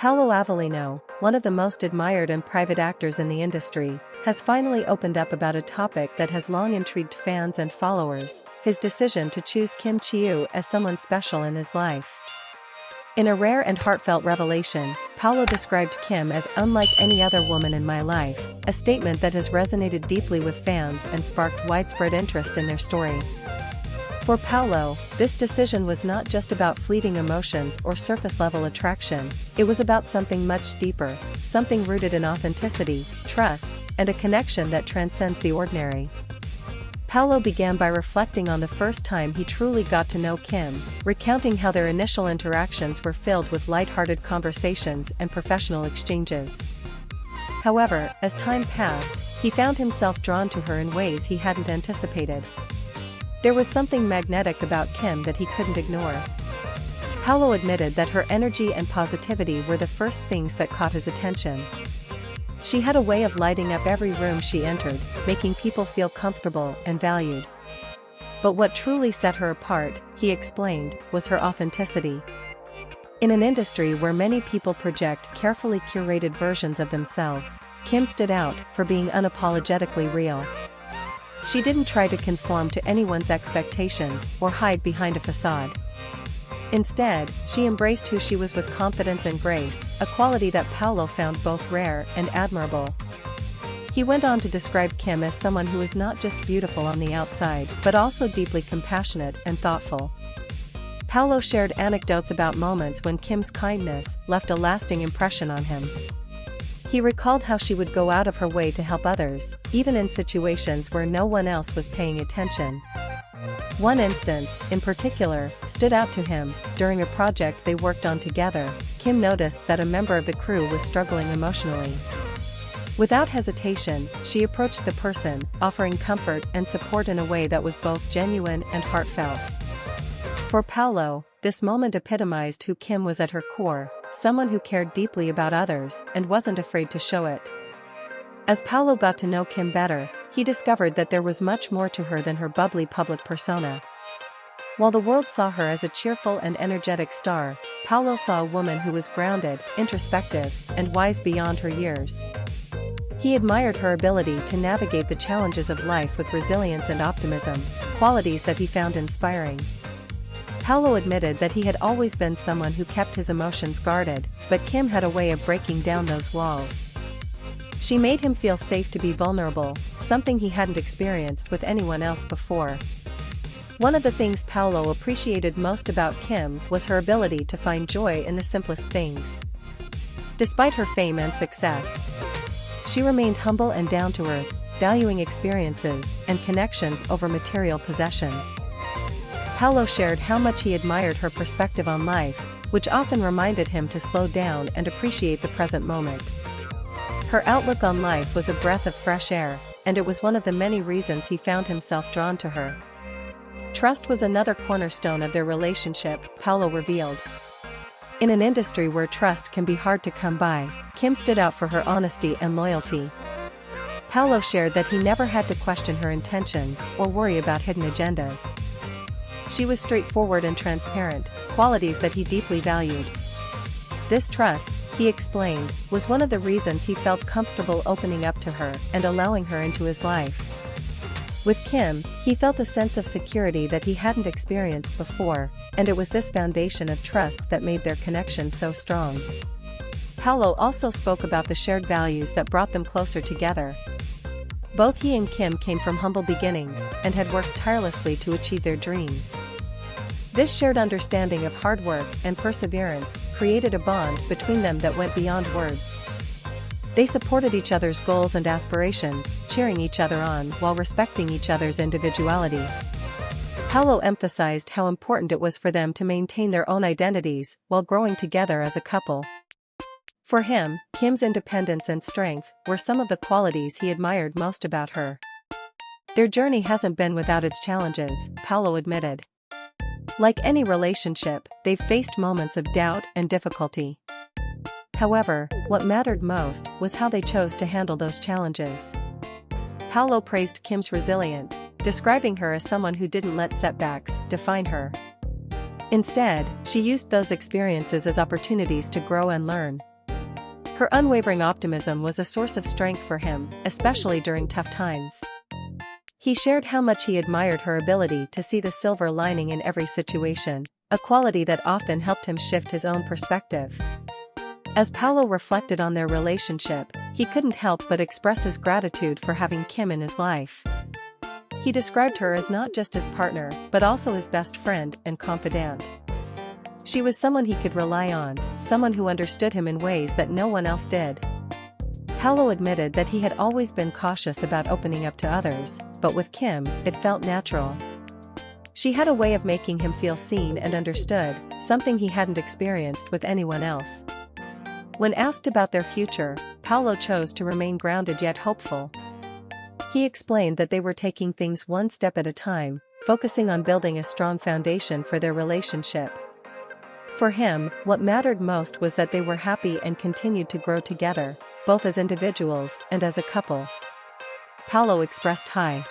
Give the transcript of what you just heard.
Paulo Avelino, one of the most admired and private actors in the industry, has finally opened up about a topic that has long intrigued fans and followers: his decision to choose Kim Chiu as someone special in his life. In a rare and heartfelt revelation, Paulo described Kim as "unlike any other woman in my life," a statement that has resonated deeply with fans and sparked widespread interest in their story. For Paulo, this decision was not just about fleeting emotions or surface-level attraction, it was about something much deeper, something rooted in authenticity, trust, and a connection that transcends the ordinary. Paulo began by reflecting on the first time he truly got to know Kim, recounting how their initial interactions were filled with light-hearted conversations and professional exchanges. However, as time passed, he found himself drawn to her in ways he hadn't anticipated. There was something magnetic about Kim that he couldn't ignore. Paulo admitted that her energy and positivity were the first things that caught his attention. She had a way of lighting up every room she entered, making people feel comfortable and valued. But what truly set her apart, he explained, was her authenticity. In an industry where many people project carefully curated versions of themselves, Kim stood out for being unapologetically real. She didn't try to conform to anyone's expectations or hide behind a facade. Instead, she embraced who she was with confidence and grace, a quality that Paulo found both rare and admirable. He went on to describe Kim as someone who is not just beautiful on the outside but also deeply compassionate and thoughtful. Paulo shared anecdotes about moments when Kim's kindness left a lasting impression on him. He recalled how she would go out of her way to help others, even in situations where no one else was paying attention. One instance, in particular, stood out to him. During a project they worked on together, Kim noticed that a member of the crew was struggling emotionally. Without hesitation, she approached the person, offering comfort and support in a way that was both genuine and heartfelt. For Paulo, this moment epitomized who Kim was at her core, someone who cared deeply about others and wasn't afraid to show it. As Paulo got to know Kim better, he discovered that there was much more to her than her bubbly public persona. While the world saw her as a cheerful and energetic star, Paulo saw a woman who was grounded, introspective, and wise beyond her years. He admired her ability to navigate the challenges of life with resilience and optimism, qualities that he found inspiring. Paulo admitted that he had always been someone who kept his emotions guarded, but Kim had a way of breaking down those walls. She made him feel safe to be vulnerable, something he hadn't experienced with anyone else before. One of the things Paulo appreciated most about Kim was her ability to find joy in the simplest things. Despite her fame and success, she remained humble and down to earth, valuing experiences and connections over material possessions. Paulo shared how much he admired her perspective on life, which often reminded him to slow down and appreciate the present moment. Her outlook on life was a breath of fresh air, and it was one of the many reasons he found himself drawn to her. Trust was another cornerstone of their relationship, Paulo revealed. In an industry where trust can be hard to come by, Kim stood out for her honesty and loyalty. Paulo shared that he never had to question her intentions or worry about hidden agendas. She was straightforward and transparent, qualities that he deeply valued. This trust, he explained, was one of the reasons he felt comfortable opening up to her and allowing her into his life. With Kim, he felt a sense of security that he hadn't experienced before, and it was this foundation of trust that made their connection so strong. Paulo also spoke about the shared values that brought them closer together. Both he and Kim came from humble beginnings and had worked tirelessly to achieve their dreams. This shared understanding of hard work and perseverance created a bond between them that went beyond words. They supported each other's goals and aspirations, cheering each other on while respecting each other's individuality. Paulo emphasized how important it was for them to maintain their own identities while growing together as a couple. For him, Kim's independence and strength were some of the qualities he admired most about her. Their journey hasn't been without its challenges, Paulo admitted. Like any relationship, they've faced moments of doubt and difficulty. However, what mattered most was how they chose to handle those challenges. Paulo praised Kim's resilience, describing her as someone who didn't let setbacks define her. Instead, she used those experiences as opportunities to grow and learn, Her unwavering optimism was a source of strength for him, especially during tough times. He shared how much he admired her ability to see the silver lining in every situation, a quality that often helped him shift his own perspective. As Paulo reflected on their relationship, he couldn't help but express his gratitude for having Kim in his life. He described her as not just his partner, but also his best friend and confidant. She was someone he could rely on, someone who understood him in ways that no one else did. Paulo admitted that he had always been cautious about opening up to others, but with Kim, it felt natural. She had a way of making him feel seen and understood, something he hadn't experienced with anyone else. When asked about their future, Paulo chose to remain grounded yet hopeful. He explained that they were taking things one step at a time, focusing on building a strong foundation for their relationship. For him, what mattered most was that they were happy and continued to grow together, both as individuals and as a couple. Paulo expressed high